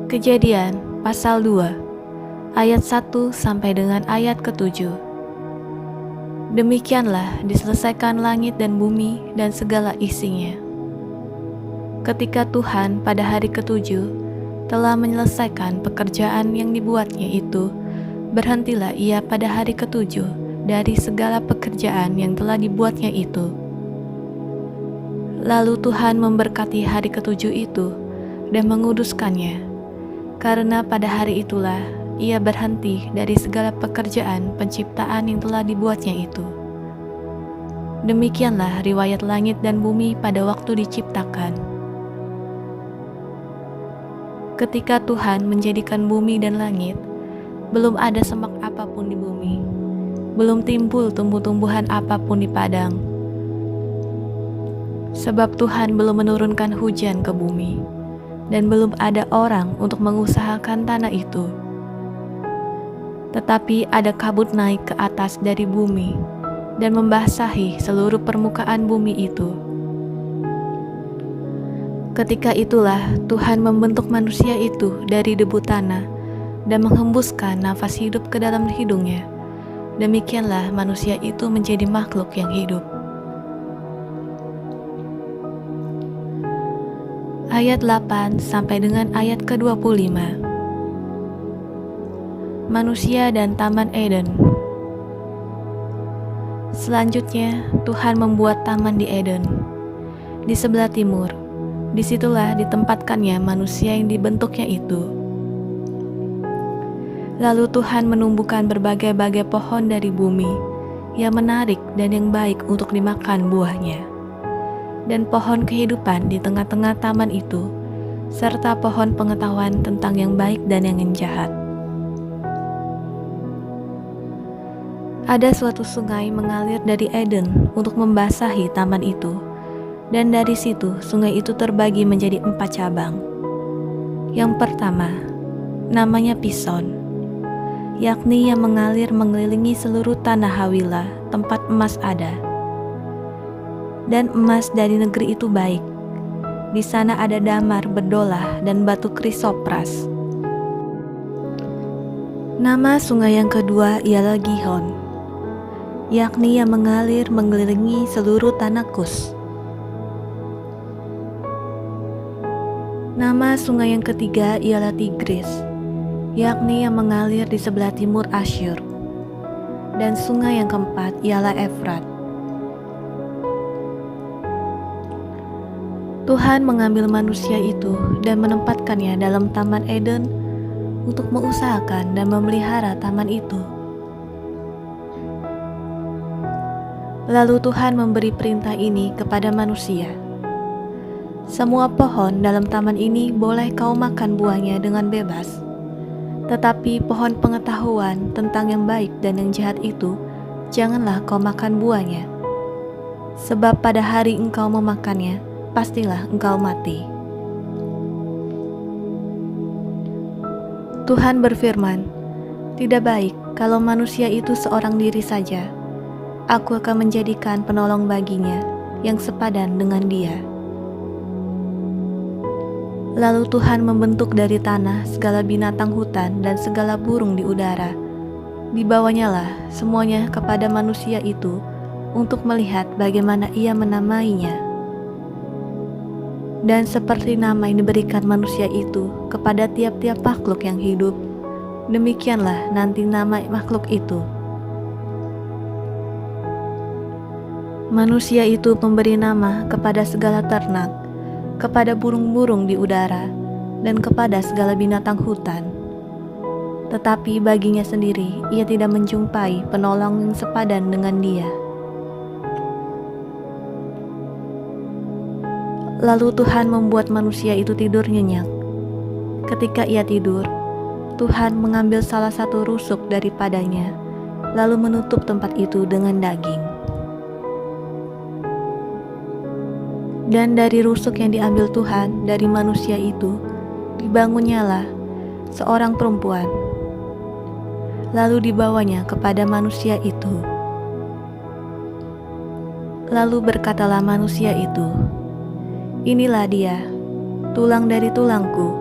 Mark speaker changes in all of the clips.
Speaker 1: Kejadian pasal 2 ayat 1 sampai dengan ayat ke-7. Demikianlah diselesaikan langit dan bumi dan segala isinya. Ketika Tuhan pada hari ke-7 telah menyelesaikan pekerjaan yang dibuatnya itu, berhentilah ia pada hari ke-7 dari segala pekerjaan yang telah dibuatnya itu. Lalu Tuhan memberkati hari ke-7 itu dan menguduskannya, karena pada hari itulah ia berhenti dari segala pekerjaan penciptaan yang telah dibuatnya itu. Demikianlah riwayat langit dan bumi pada waktu diciptakan. Ketika Tuhan menjadikan bumi dan langit, belum ada semak apapun di bumi, belum timbul tumbuh-tumbuhan apapun di padang. Sebab Tuhan belum menurunkan hujan ke bumi, dan belum ada orang untuk mengusahakan tanah itu. Tetapi ada kabut naik ke atas dari bumi, dan membasahi seluruh permukaan bumi itu. Ketika itulah Tuhan membentuk manusia itu dari debu tanah, dan menghembuskan nafas hidup ke dalam hidungnya. Demikianlah manusia itu menjadi makhluk yang hidup. Ayat 8 sampai dengan ayat ke-25. Manusia dan Taman Eden. Selanjutnya, Tuhan membuat taman di Eden, di sebelah timur. Disitulah ditempatkannya manusia yang dibentuknya itu. Lalu Tuhan menumbuhkan berbagai-bagai pohon dari bumi, yang menarik dan yang baik untuk dimakan buahnya, dan pohon kehidupan di tengah-tengah taman itu, serta pohon pengetahuan tentang yang baik dan yang jahat. Ada suatu sungai mengalir dari Eden untuk membasahi taman itu, dan dari situ sungai itu terbagi menjadi 4 cabang. Yang pertama, namanya Pison, yakni yang mengalir mengelilingi seluruh tanah Hawila, tempat emas ada. Dan emas dari negeri itu baik. Di sana ada damar berdolah dan batu krisopras. Nama sungai yang kedua ialah Gihon, yakni yang mengalir mengelilingi seluruh tanah Kus. Nama sungai yang ketiga ialah Tigris, yakni yang mengalir di sebelah timur Asyur. Dan sungai yang keempat ialah Efrat. Tuhan mengambil manusia itu dan menempatkannya dalam Taman Eden untuk mengusahakan dan memelihara taman itu. Lalu Tuhan memberi perintah ini kepada manusia. Semua pohon dalam taman ini boleh kau makan buahnya dengan bebas. Tetapi pohon pengetahuan tentang yang baik dan yang jahat itu, janganlah kau makan buahnya. Sebab pada hari engkau memakannya, pastilah engkau mati. Tuhan berfirman, tidak baik kalau manusia itu seorang diri saja. Aku akan menjadikan penolong baginya yang sepadan dengan dia. Lalu Tuhan membentuk dari tanah segala binatang hutan dan segala burung di udara. Dibawanyalah semuanya kepada manusia itu untuk melihat bagaimana ia menamainya. Dan seperti nama yang diberikan manusia itu kepada tiap-tiap makhluk yang hidup, demikianlah nanti nama makhluk itu. Manusia itu memberi nama kepada segala ternak, kepada burung-burung di udara, dan kepada segala binatang hutan. Tetapi baginya sendiri ia tidak menjumpai penolong yang sepadan dengan dia. Lalu Tuhan membuat manusia itu tidur nyenyak. Ketika ia tidur, Tuhan mengambil salah satu rusuk daripadanya, lalu menutup tempat itu dengan daging. Dan dari rusuk yang diambil Tuhan dari manusia itu, dibangunnyalah seorang perempuan. Lalu dibawanya kepada manusia itu. Lalu berkatalah manusia itu, inilah dia, tulang dari tulangku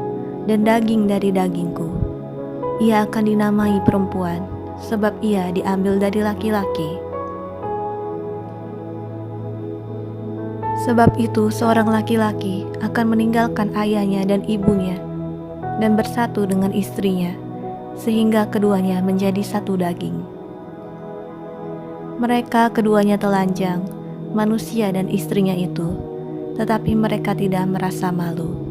Speaker 1: dan daging dari dagingku. Ia akan dinamai perempuan, sebab ia diambil dari laki-laki. Sebab itu seorang laki-laki akan meninggalkan ayahnya dan ibunya, dan bersatu dengan istrinya, sehingga keduanya menjadi satu daging. Mereka keduanya telanjang, manusia dan istrinya itu, tetapi mereka tidak merasa malu.